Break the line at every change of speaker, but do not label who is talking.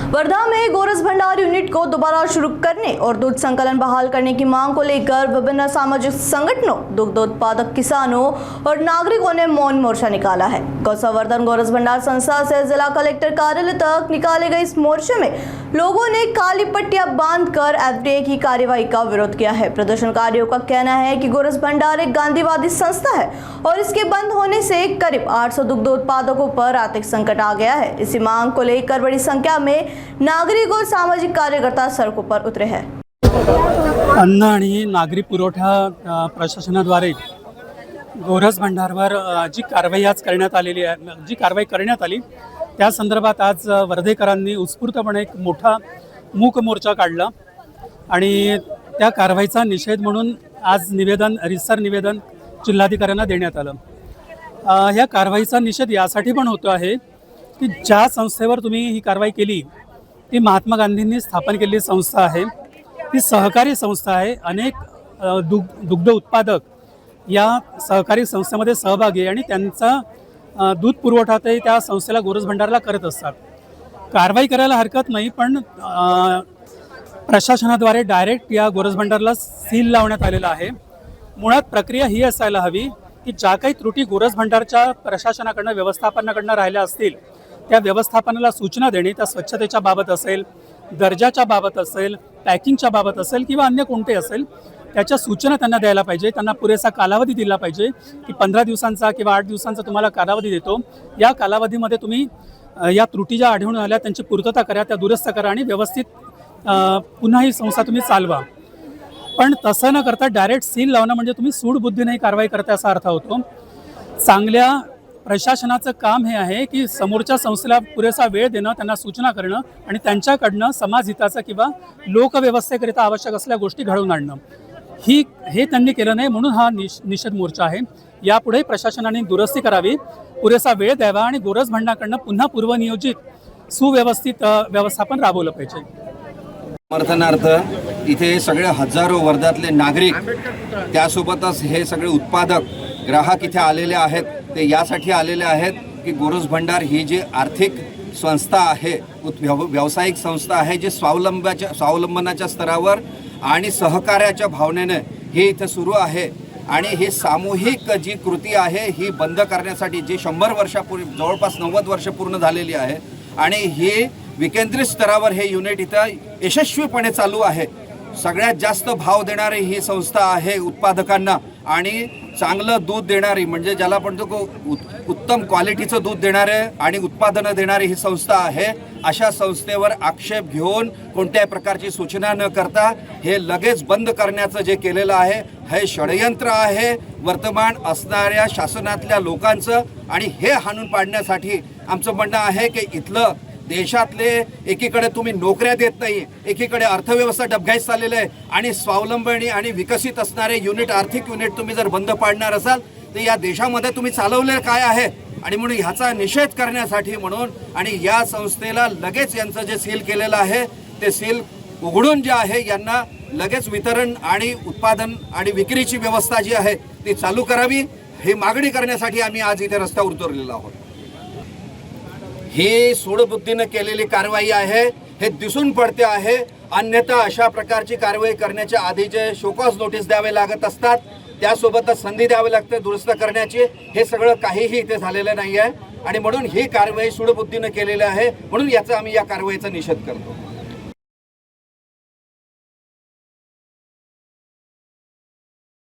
वर्धा में गोरस भंडार यूनिट को दोबारा शुरू करने और दूध संकलन बहाल करने की मांग को लेकर विभिन्न सामाजिक संगठनों, दुग्ध उत्पादक किसानों और नागरिकों ने मौन मोर्चा निकाला है। गौसंवर्धन गोरस भंडार संस्था से जिला कलेक्टर कार्यालय तक निकाले गए इस मोर्चे में लोगों ने काली पट्टियां बांधकर एफडीए की कार्यवाही का विरोध किया है। प्रदर्शनकारियों का कहना है कि गोरस भंडार एक गांधीवादी संस्था है और इसके बंद होने से करीब 800 दुग्ध उत्पादकों पर आर्थिक संकट आ गया है। इसी मांग को लेकर बड़ी संख्या में नागरिक और सामाजिक कार्यकर्ता सड़कों पर उतरे हैं।
अन्न आणि नागरी पुरवठा प्रशासनाद्वारे गोरस भंडारवर जी कारवाई आज करण्यात आलेली आहे, जी कारवाई करण्यात आली त्या संदर्भात आज वर्धेकरांनी उत्स्फूर्तपणे एक मोठा मूक मोर्चा काढला आणि त्या कारवाईचा निषेध म्हणून आज रितसर निवेदन जिल्हाधिकाऱ्यांना देण्यात आलं। या कारवाईचा निषेध यासाठी पण होतो आहे की ज्या संस्थेवर तुम्ही ही कारवाई केली ती महात्मा गांधींनी स्थापन केलेली संस्था आहे। ती सहकारी संस्था आहे। अनेक दुग्ध उत्पादक या सहकारी संस्थेमध्ये सहभागी आहे आणि त्यांचा दूध पुरवठाही त्या संस्थेला गोरस भंडारला करत असतात। कारवाई करायला हरकत नाही, पण प्रशासनाद्वारे डायरेक्ट या गोरस भंडारला सील लावण्यात आलेला आहे। मुळात प्रक्रिया ही असायला हवी की ज्या काही त्रुटी गोरस भंडारच्या प्रशासनाकडनं व्यवस्थापनाकडनं राहिल्या असतील त्या व्यवस्थापनाला सूचना देणे, त्या स्वच्छतेच्या बाबत असेल, दर्जाच्या बाबत असेल, पॅकिंगच्या बाबत असेल किंवा अन्य कोणते असेल त्याच्या सूचना त्यांना द्यायला पाहिजे। त्यांना पुरेसा कालावधी दिला पाहिजे की 15 दिवसांचा किंवा 8 दिवसांचा तुम्हाला कालावधी देतो। या कालावधीमध्ये तुम्ही या त्रुटी ज्या आढळून आल्या त्यांची पूर्तता करा, त्या दुरुस्त करा आणि व्यवस्थित पुन्हा ही संस्था तुम्ही चालवा। पण तसं न करता डायरेक्ट सील लावणं म्हणजे तुम्ही सूडबुद्धीने कारवाई करता असा अर्थ होतो। चांगल्या प्रशासनाचं काम हे आहे की समोरच्या संस्थेला पुरेसा वेळ देणं, त्यांना सूचना करणं आणि त्यांच्याकडनं समाजहिताचं किंवा लोकव्यवस्थेकरिता आवश्यक असलेल्या गोष्टी घडवून आणणं। हे त्यांनी केलं नाही, म्हणून हा निषेध मोर्चा आहे। यापुढे प्रशासनाने दुरुस्ती करावी, पुरेसा वेळ द्यावा आणि गोरस भंडारकडनं पुन्हा पूर्वनियोजित सुव्यवस्थित व्यवस्थापन राबवलं पाहिजे।
समर्थनार्थ इथे सगळे हजारो वर्धातले नागरिक, त्यासोबतच हे सगळे उत्पादक ग्राहक इथे आलेले आहेत। ते यासाठी आलेले आहेत की गोरस भंडार ही जी आर्थिक संस्था आहे, व्यावसायिक संस्था आहे, जी स्वावलंबनाच्या स्तरावर आणि सहकार्याच्या भावनेने हे इथे सुरू आहे आणि ही सामूहिक जी कृती आहे ही बंद करण्यासाठी जी 100 वर्षापूर्वी जवळपास 90 वर्ष पूर्ण झालेली आहे आणि ही विकेंद्रित स्तरावर हे युनिट इथं यशस्वीपणे चालू आहे। सगळ्यात जास्त भाव देणारी ही संस्था आहे उत्पादकांना आणि चांगलं दूध देणारी, म्हणजे ज्याला आपण उत्तम क्वालिटीचं दूध देणारे आणि उत्पादनं देणारी ही संस्था आहे। अशा संस्थेवर आक्षेप घेऊन कोणत्याही प्रकारची सूचना न करता हे लगेच बंद करण्याचं जे केलेलं आहे हे षडयंत्र आहे वर्तमान असणाऱ्या शासनातल्या लोकांचं आणि हे हाणून पाडण्यासाठी आमचं म्हणणं आहे की इथलं देशातले एकीकडे तुम्ही नोकऱ्या देत नाही, एकीकडे अर्थव्यवस्था डबघाईस चाललेलं आहे आणि स्वावलंबनी आणि विकसित असणारे युनिट, आर्थिक युनिट तुम्ही जर बंद पाडणार असाल तर या देशामध्ये तुम्ही चालवलेलं काय आहे। आणि म्हणून ह्याचा निषेध करण्यासाठी म्हणून आणि या संस्थेला लगेच यांचं जे सील केलेलं आहे ते सील उघडून जे आहे यांना लगेच वितरण आणि उत्पादन आणि विक्रीची व्यवस्था जी आहे ती चालू करावी, ही मागणी करण्यासाठी आम्ही आज इथे रस्त्यावर उतरलेलो आहोत। ही सूडबुद्धीने केलेली कारवाई आहे हे दिसून पडते आहे। अन्यथा अशा प्रकारची कारवाई करण्याच्या आधीचे शोकॉज नोटीस द्यावे लागत असतात, त्यासोबतच संधी द्यावी लागते दुरुस्त करण्याची। हे सगळं काहीही इथे झालेलं नाही आहे आणि म्हणून ही कारवाई सूडबुद्धीने केलेली आहे, म्हणून याचा आम्ही या कारवाईचा निषेध करतो।